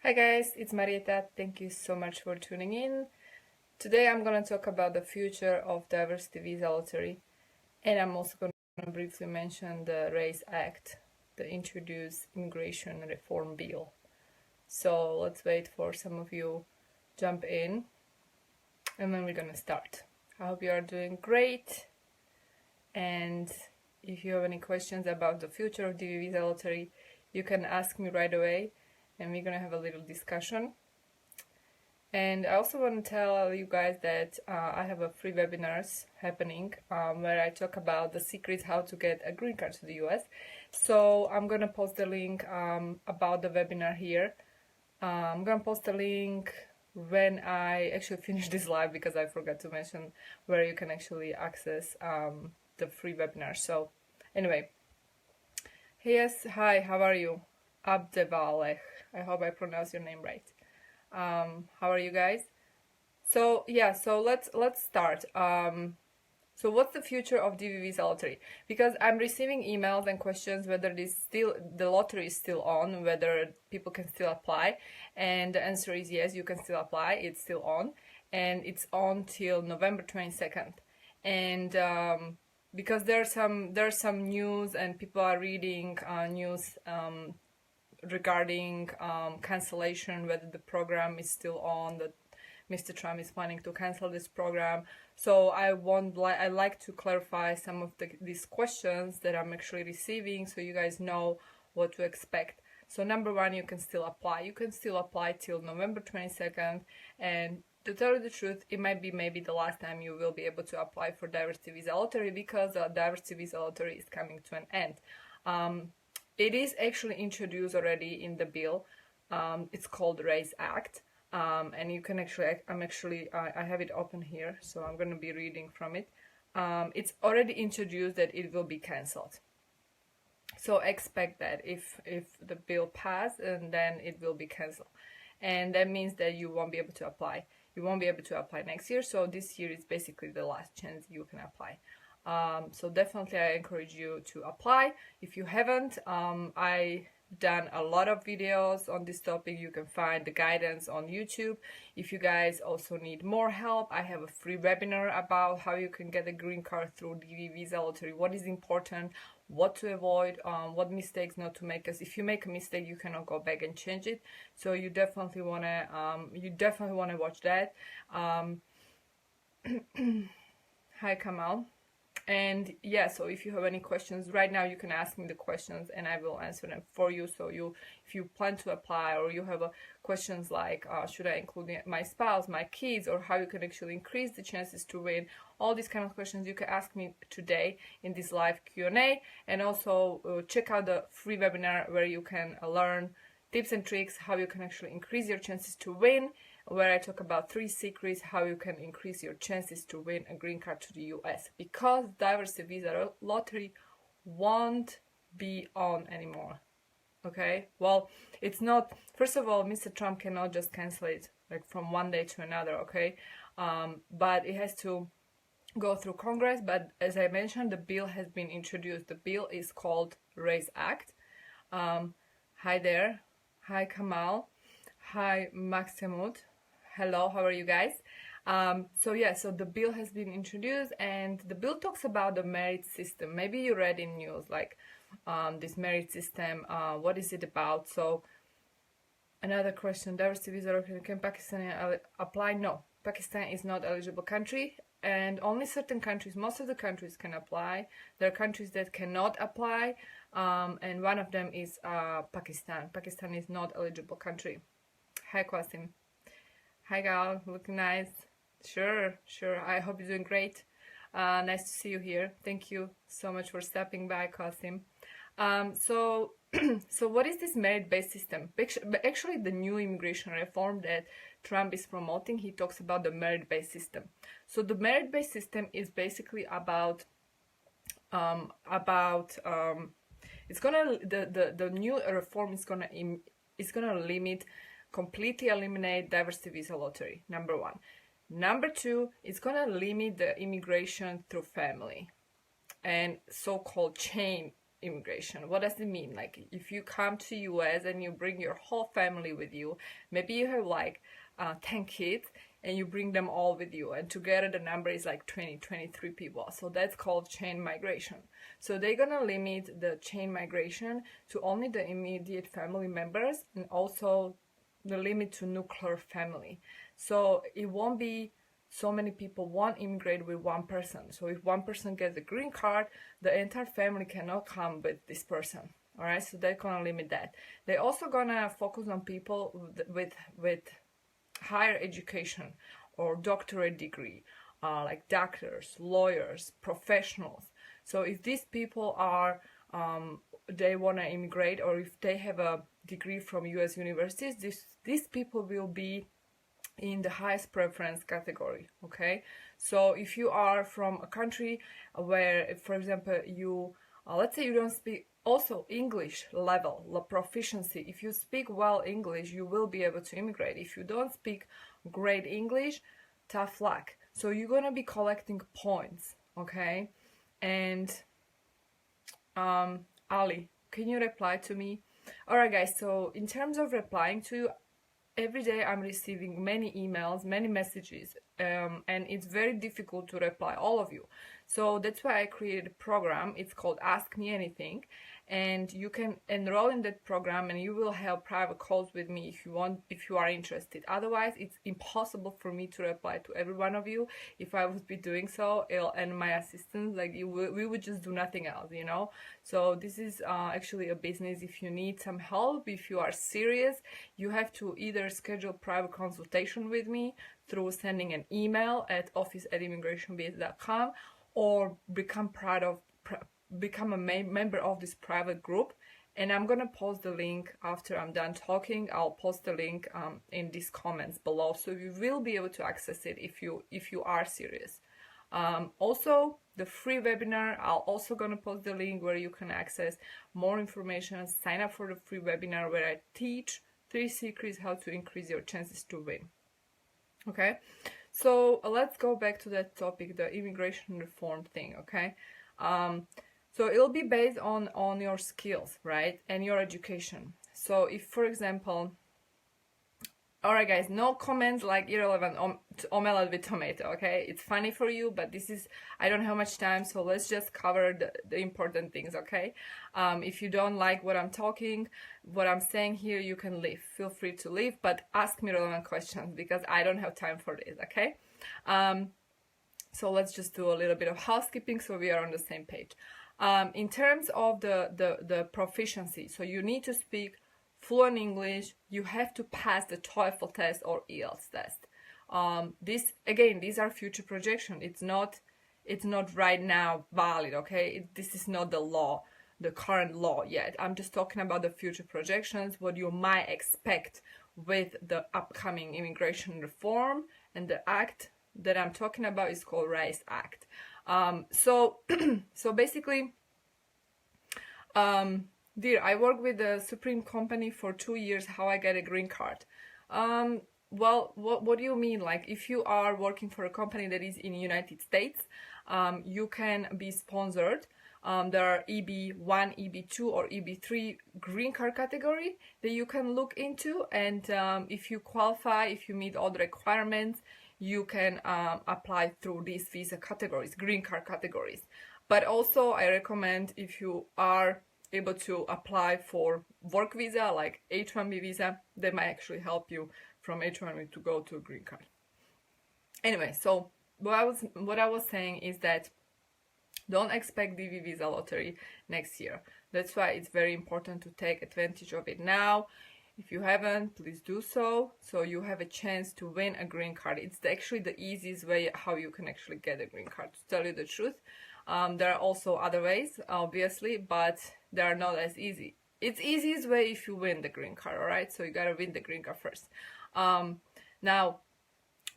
Hi guys, it's Marieta. Thank you so much for tuning in. Today I'm going to talk about the future of diversity visa lottery, and I'm also going to briefly mention the RACE Act, the Introduced Immigration Reform Bill. So let's wait for some of you jump in, and then we're going to start. I hope you are doing great, and if you have any questions about the future of DV visa lottery, you can ask me right away, and we're gonna have a little discussion. And I also want to tell you guys that I have a free webinars happening where I talk about the secrets how to get a green card to the US. So I'm gonna post the link about the webinar here. I'm gonna post the link when I actually finish this live, because I forgot to mention where you can actually access the free webinar. So anyway, yes, hi, how are you? Abdevalech. I hope I pronounced your name right. How are you guys? So yeah, so let's start. So what's the future of DV visa lottery? Because I'm receiving emails and questions whether the lottery is still on, whether people can still apply, and the answer is yes, you can still apply. It's still on, and it's on till November 22nd. And because there's some news and people are reading news regarding cancellation, whether the program is still on, that Mr. Trump is planning to cancel this program. So I like to clarify some of these questions that I'm actually receiving, so you guys know what to expect. So number one, you can still apply. You can still apply till November 22nd, and to tell you the truth, it might be maybe the last time you will be able to apply for diversity visa lottery, because the diversity visa lottery is coming to an end. It is actually introduced already in the bill. It's called RACE Act, and you can actually, I have it open here, so I'm going to be reading from it. It's already introduced that it will be cancelled. So expect that if the bill passed, and then it will be cancelled. And that means that you won't be able to apply. You won't be able to apply next year, so this year is basically the last chance you can apply. So definitely I encourage you to apply. If you haven't, I done a lot of videos on this topic. You can find the guidance on YouTube. If you guys also need more help, I have a free webinar about how you can get a green card through DV visa lottery, what is important, what to avoid, what mistakes not to make, because if you make a mistake you cannot go back and change it. So you definitely want to watch that. Hi Kamal. And yeah, so if you have any questions right now, you can ask me the questions and I will answer them for you. So if you plan to apply, or you have questions like should I include my spouse, my kids, or how you can actually increase the chances to win, all these kind of questions you can ask me today in this live Q&A. And also check out the free webinar where you can learn tips and tricks how you can actually increase your chances to win, where I talk about 3 secrets how you can increase your chances to win a green card to the US, because diversity visa lottery won't be on anymore. Okay, well, it's not. First of all, Mr. Trump cannot just cancel it like from one day to another. Okay, but it has to go through Congress. But as I mentioned, the bill has been introduced. The bill is called RACE Act. Hi there. Hi Kamal. Hi Maximud. Hello, how are you guys? So the bill has been introduced, and the bill talks about the merit system. Maybe you read in news like this merit system. What is it about? So another question: diversity visa, can Pakistan apply? No, Pakistan is not eligible country, and only certain countries, most of the countries can apply. There are countries that cannot apply, and one of them is Pakistan. Pakistan is not eligible country. Hi Qasim. Hi Gal, looking nice. Sure. I hope you're doing great. Nice to see you here. Thank you so much for stopping by, Qasim. So what is this merit-based system? Actually, the new immigration reform that Trump is promoting, he talks about the merit-based system. So the merit-based system is basically about it's gonna the new reform is gonna completely eliminate diversity visa lottery, number one. Number two, it's gonna limit the immigration through family and so-called chain immigration. What does it mean? Like if you come to US and you bring your whole family with you, maybe you have like 10 kids and you bring them all with you, and together the number is like 23 people. So that's called chain migration. So they're gonna limit the chain migration to only the immediate family members, and also the limit to nuclear family. So it won't be so many people won't immigrate with one person. So if one person gets a green card, the entire family cannot come with this person. All right, so they're gonna limit that. They're also gonna focus on people with higher education or doctorate degree, like doctors, lawyers, professionals. So if these people are they want to immigrate, or if they have a degree from US universities, these people will be in the highest preference category. Okay, so if you are from a country where, for example, you let's say you don't speak also English level proficiency, if you speak well English, you will be able to immigrate. If you don't speak great English, tough luck. So you're gonna be collecting points. Okay, and Ali, can you reply to me? All right, guys, so in terms of replying to you, every day I'm receiving many emails, many messages, and it's very difficult to reply all of you. So that's why I created a program. It's called Ask Me Anything, and you can enroll in that program and you will have private calls with me if you want, if you are interested. Otherwise, it's impossible for me to reply to every one of you. If I would be doing so, and my assistants, like we would just do nothing else, you know. So this is actually a business. If you need some help, if you are serious, you have to either schedule private consultation with me through sending an email at office@immigrationbiz.com, or become a member of this private group. And I'm gonna post the link after I'm done talking. I'll post the link in these comments below, so you will be able to access it if you are serious. Also, the free webinar, I'll also gonna post the link where you can access more information. Sign up for the free webinar where I teach 3 secrets how to increase your chances to win. Okay, so let's go back to that topic, the immigration reform thing. Okay, so it'll be based on your skills, right, and your education. So if, for example, all right, guys, no comments like irrelevant omelette with tomato. Okay, it's funny for you, but this is, I don't have much time, so let's just cover the important things. Okay, if you don't like what I'm saying here, you can leave. Feel free to leave, but ask me relevant questions because I don't have time for this. Okay, so let's just do a little bit of housekeeping so we are on the same page. In terms of the proficiency, so you need to speak fluent English. You have to pass the TOEFL test or IELTS test. These are future projections. It's not right now valid. Okay, this is not the law, the current law yet. I'm just talking about the future projections, what you might expect with the upcoming immigration reform. And the act that I'm talking about is called RISE Act. So basically, dear, I work with the Supreme Company for 2 years. How I get a green card? Well, what do you mean? Like, if you are working for a company that is in the United States, you can be sponsored. There are EB1, EB2, or EB3 green card category that you can look into, and if you qualify, if you meet all the requirements, you can apply through these visa categories, green card categories. But also, I recommend, if you are able to apply for work visa, like H-1B visa, they might actually help you from H-1B to go to a green card. Anyway, so what I was saying is that don't expect DV visa lottery next year. That's why it's very important to take advantage of it now. If you haven't, please do so you have a chance to win a green card. It's actually the easiest way how you can actually get a green card, to tell you the truth. There are also other ways, obviously, but they are not as easy. It's easiest way if you win the green card, all right? So you gotta win the green card first. Now,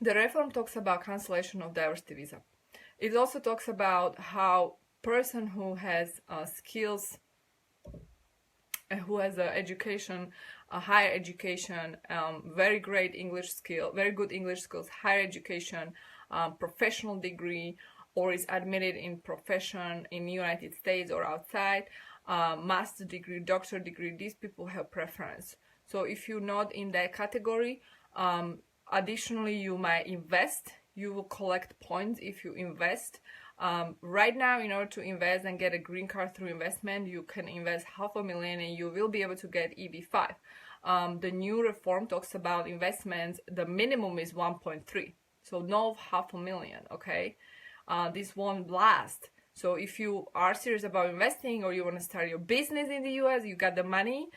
the reform talks about cancellation of diversity visa. It also talks about how person who has skills, who has education, a higher education, very great English skill, very good English skills, higher education, professional degree, or is admitted in profession in the United States or outside, master degree, doctor degree, these people have preference. So if you're not in that category, additionally, you might invest. You will collect points if you invest. Right now, in order to invest and get a green card through investment, you can invest $500,000 and you will be able to get EB-5. The new reform talks about investments. The minimum is 1.3. So no $500,000, okay? This won't last. So if you are serious about investing or you want to start your business in the US, you got the money,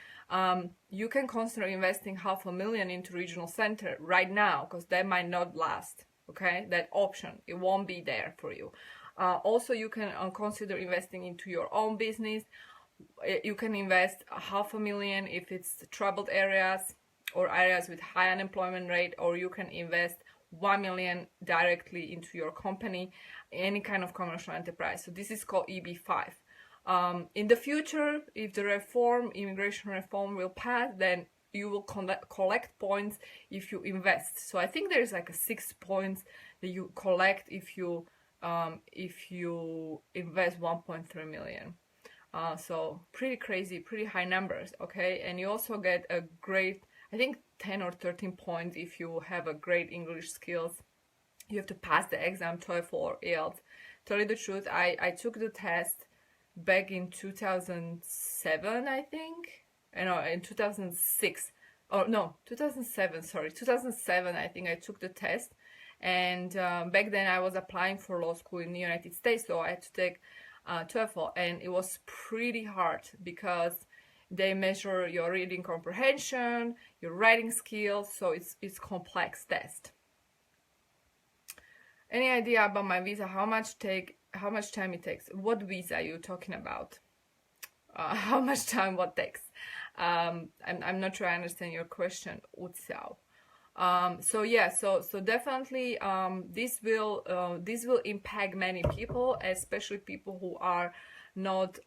you can consider investing $500,000 into regional center right now, because that might not last, okay? That option, it won't be there for you. Also, you can consider investing into your own business. You can invest $500,000 if it's troubled areas or areas with high unemployment rate, or you can invest $1 million directly into your company, any kind of commercial enterprise. So this is called EB-5. In the future, if the immigration reform will pass, then you will collect points if you invest. So I think there's like a 6 points that you collect if you invest 1.3 million. So pretty crazy, pretty high numbers, okay? And you also get a great, I think 10 or 13 points if you have a great English skills. You have to pass the exam, TOEFL or IELTS. Tell you the truth, I took the test back in 2007, I think. No, in 2006. Oh, no, 2007, sorry. 2007, I think I took the test. And back then I was applying for law school in the United States, so I had to take TOEFL. And it was pretty hard because they measure your reading comprehension, your writing skills, so it's complex test. Any idea about my visa? How much time it takes? What visa are you talking about? How much time? What takes? I'm not sure I understand your question, Utsiao. So yeah, so definitely this will impact many people, especially people who are not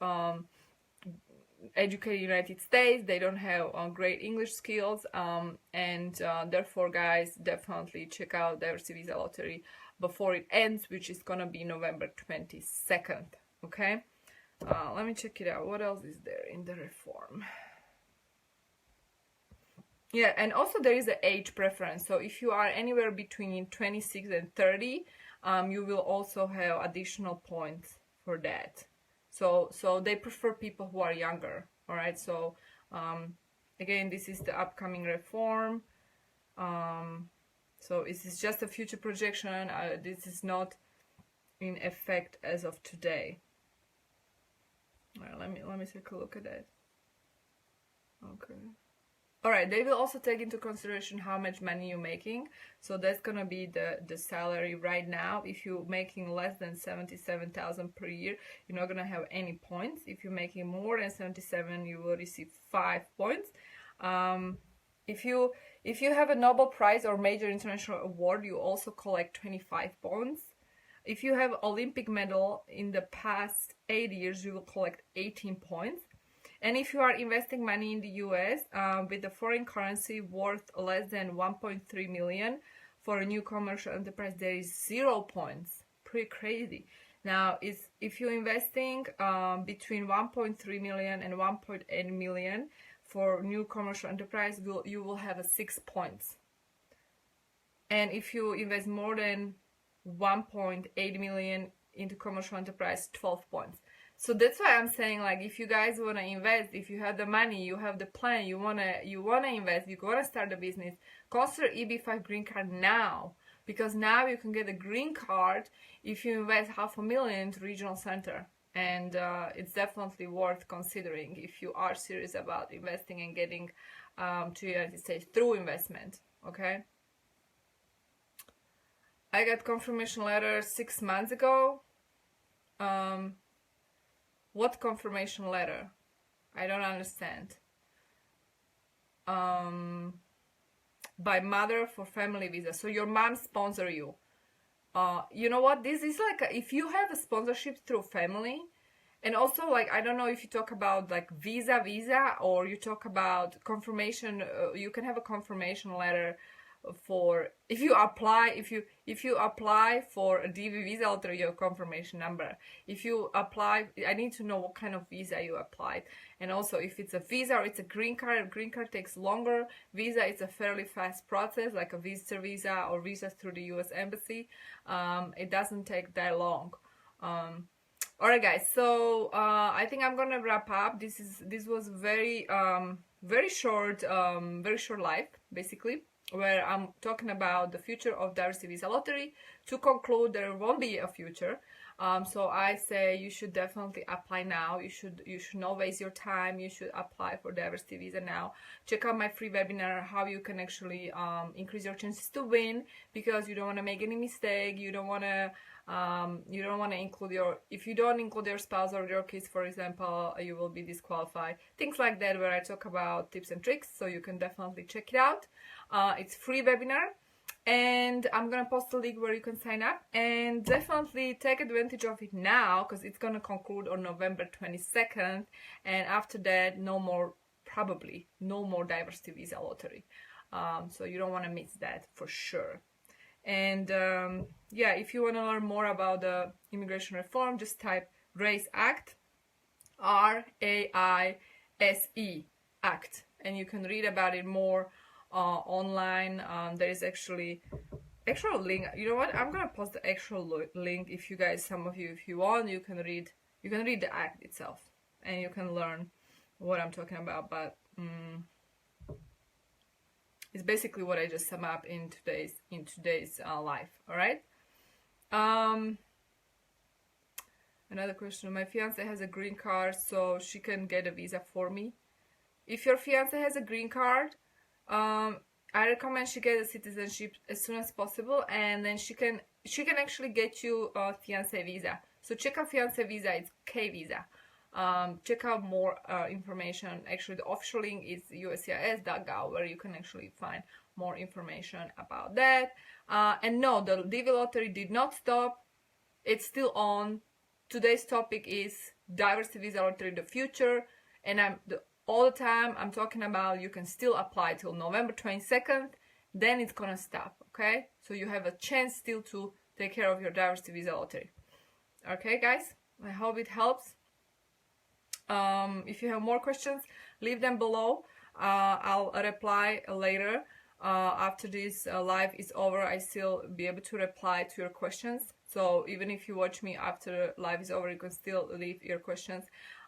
educated in the United States. They don't have great English skills, and therefore, guys, definitely check out the Diversity Visa Lottery before it ends, which is gonna be November 22nd. Okay, let me check it out. What else is there in the reform? Yeah, and also there is an age preference. So if you are anywhere between 26 and 30, you will also have additional points for that. So they prefer people who are younger. All right. So again, this is the upcoming reform. So this is just a future projection. This is not in effect as of today. All right, let me take a look at that. Okay. All right, they will also take into consideration how much money you're making. So that's gonna be the salary right now. If you're making less than 77,000 per year, you're not gonna have any points. If you're making more than 77, you will receive 5 points. If you have a Nobel Prize or major international award, you also collect 25 points. If you have Olympic medal in the past 8 years, you will collect 18 points. And if you are investing money in the US with a foreign currency worth less than 1.3 million for a new commercial enterprise, there is 0 points. Pretty crazy. Now, if you're investing between 1.3 million and 1.8 million for new commercial enterprise, you will have 6 points. And if you invest more than 1.8 million into commercial enterprise, 12 points. So that's why I'm saying, like, if you guys want to invest, if you have the money, you have the plan, you wanna invest, you wanna start a business, consider EB-5 green card now, because now you can get a green card if you invest $500,000 into regional center, and it's definitely worth considering if you are serious about investing and getting to the United States through investment. Okay. I got confirmation letter 6 months ago. What confirmation letter? I don't understand. By mother for family visa. So your mom sponsor you. You know what? This is like if you have a sponsorship through family, and also like I don't know if you talk about like visa, or you talk about confirmation. You can have a confirmation letter for if you apply for a DV visa, I'll tell you your confirmation number. If you apply, I need to know what kind of visa you applied, and also if it's a visa or it's a green card. Green card takes longer. Visa is a fairly fast process, like a visitor visa or visas through the US Embassy. It doesn't take that long. Alright guys, so I think I'm gonna wrap up. This was very short live, basically, where I'm talking about the future of diversity visa lottery. To conclude, there won't be a future. So I say you should definitely apply now. You should not waste your time. You should apply for diversity visa now. Check out my free webinar, how you can actually increase your chances to win, because you don't want to make any mistake. You don't want to include if you don't include your spouse or your kids, for example, you will be disqualified. Things like that, where I talk about tips and tricks, so you can definitely check it out. It's free webinar, and I'm gonna post a link where you can sign up, and definitely take advantage of it now, because it's gonna conclude on November 22nd, and after that probably no more diversity visa lottery. So you don't want to miss that for sure. And yeah, if you want to learn more about the immigration reform, just type RAISE Act, RAISE Act, and you can read about it more online. There is actually actual link. You know what? I'm gonna post the actual link. If you guys, some of you, if you want, you can read the act itself, and you can learn what I'm talking about. But it's basically what I just sum up in today's live. All right. Another question. My fiance has a green card, so she can get a visa for me. If your fiance has a green card, I recommend she get a citizenship as soon as possible, and then she can actually get you a fiance visa. So check out fiance visa. It's K visa. Check out more information. Actually, the official link is uscis.gov, where you can actually find more information about that. And no, the DV lottery did not stop. It's still on. Today's topic is diversity visa lottery, the future, and all the time I'm talking about you can still apply till November 22nd. Then it's gonna stop. Okay, so you have a chance still to take care of your diversity visa lottery. Okay, guys, I hope it helps. If you have more questions, leave them below. I'll reply later. After this live is over, I still be able to reply to your questions. So even if you watch me after live is over, you can still leave your questions.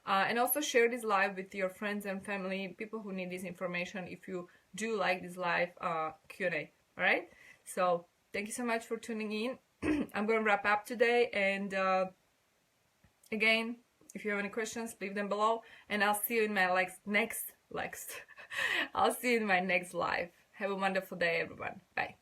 And also share this live with your friends and family, people who need this information, if you do like this live Q&A. All right? So thank you so much for tuning in. I'm going to wrap up today. And again, if you have any questions, leave them below. And I'll see you in my next I'll see you in my next live. Have a wonderful day, everyone. Bye.